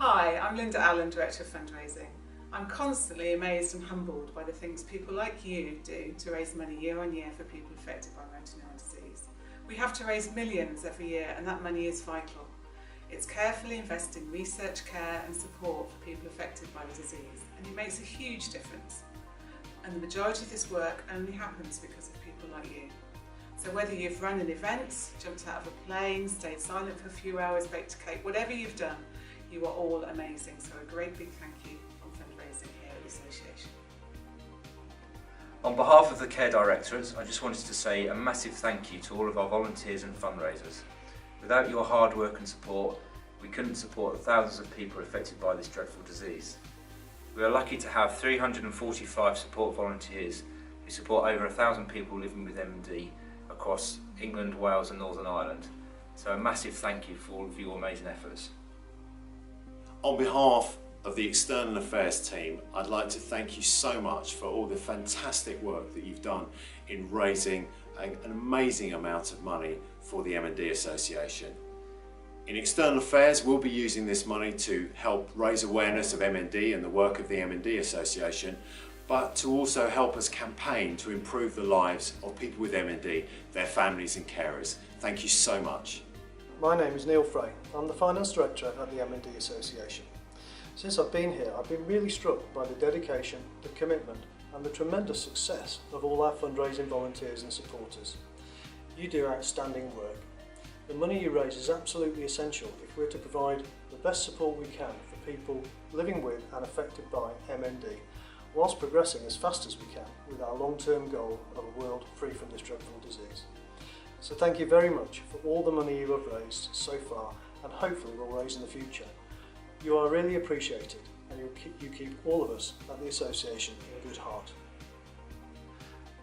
Hi, I'm Linda Allen, Director of Fundraising. I'm constantly amazed and humbled by the things people like you do to raise money year on year for people affected by motor neuron disease. We have to raise millions every year and that money is vital. It's carefully investing research, care and support for people affected by the disease, and it makes a huge difference. And the majority of this work only happens because of people like you. So whether you've run an event, jumped out of a plane, stayed silent for a few hours, baked a cake, whatever you've done, you are all amazing. So a great big thank you from fundraising here at the Association. On behalf of the Care Directorate, I just wanted to say a massive thank you to all of our volunteers and fundraisers. Without your hard work and support, we couldn't support the thousands of people affected by this dreadful disease. We are lucky to have 345 support volunteers who support over 1,000 people living with MND across England, Wales and Northern Ireland. So a massive thank you for all of your amazing efforts. On behalf of the External Affairs team, I'd like to thank you so much for all the fantastic work that you've done in raising an amazing amount of money for the MND Association. In External Affairs, we'll be using this money to help raise awareness of MND and the work of the MND Association, but to also help us campaign to improve the lives of people with MND, their families and carers. Thank you so much. My name is Neil Frey. I'm the Finance Director at the MND Association. Since I've been here, I've been really struck by the dedication, the commitment and the tremendous success of all our fundraising volunteers and supporters. You do outstanding work. The money you raise is absolutely essential if we're to provide the best support we can for people living with and affected by MND, whilst progressing as fast as we can with our long-term goal of a world free from this dreadful disease. So thank you very much for all the money you have raised so far and hopefully will raise in the future. You are really appreciated and you keep all of us at the Association in good heart.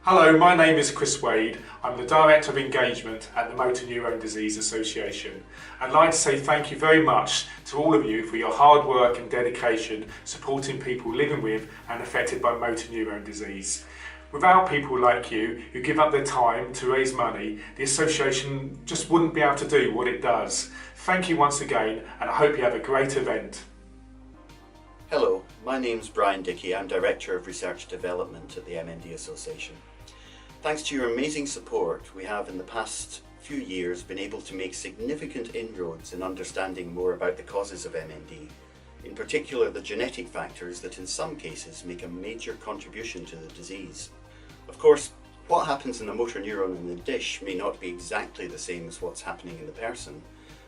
Hello, my name is Chris Wade. I'm the Director of Engagement at the Motor Neurone Disease Association. I'd like to say thank you very much to all of you for your hard work and dedication supporting people living with and affected by motor neurone disease. Without people like you who give up their time to raise money, the Association just wouldn't be able to do what it does. Thank you once again and I hope you have a great event. Hello, my name's Brian Dickey. I'm Director of Research Development at the MND Association. Thanks to your amazing support, we have in the past few years been able to make significant inroads in understanding more about the causes of MND, in particular the genetic factors that in some cases make a major contribution to the disease. Of course, what happens in a motor neuron in the dish may not be exactly the same as what's happening in the person,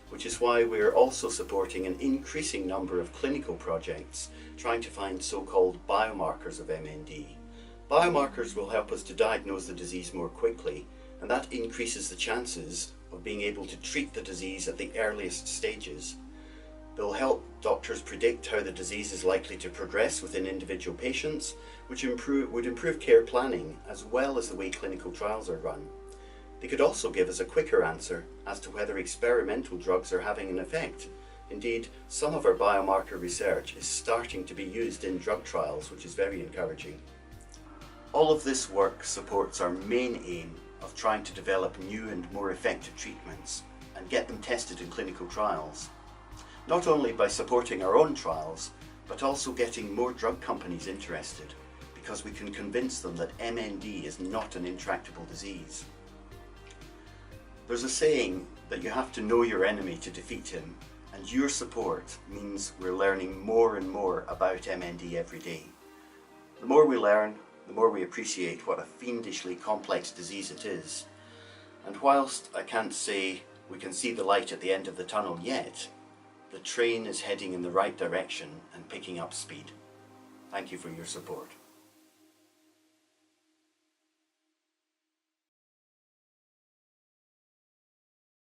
which is why we're also supporting an increasing number of clinical projects trying to find so-called biomarkers of MND. Biomarkers will help us to diagnose the disease more quickly, and that increases the chances of being able to treat the disease at the earliest stages. They'll help doctors predict how the disease is likely to progress within individual patients, which would improve care planning as well as the way clinical trials are run. They could also give us a quicker answer as to whether experimental drugs are having an effect. Indeed, some of our biomarker research is starting to be used in drug trials, which is very encouraging. All of this work supports our main aim of trying to develop new and more effective treatments and get them tested in clinical trials. Not only by supporting our own trials, but also getting more drug companies interested, because we can convince them that MND is not an intractable disease. There's a saying that you have to know your enemy to defeat him, and your support means we're learning more and more about MND every day. The more we learn, the more we appreciate what a fiendishly complex disease it is. And whilst I can't say we can see the light at the end of the tunnel yet, the train is heading in the right direction and picking up speed. Thank you for your support.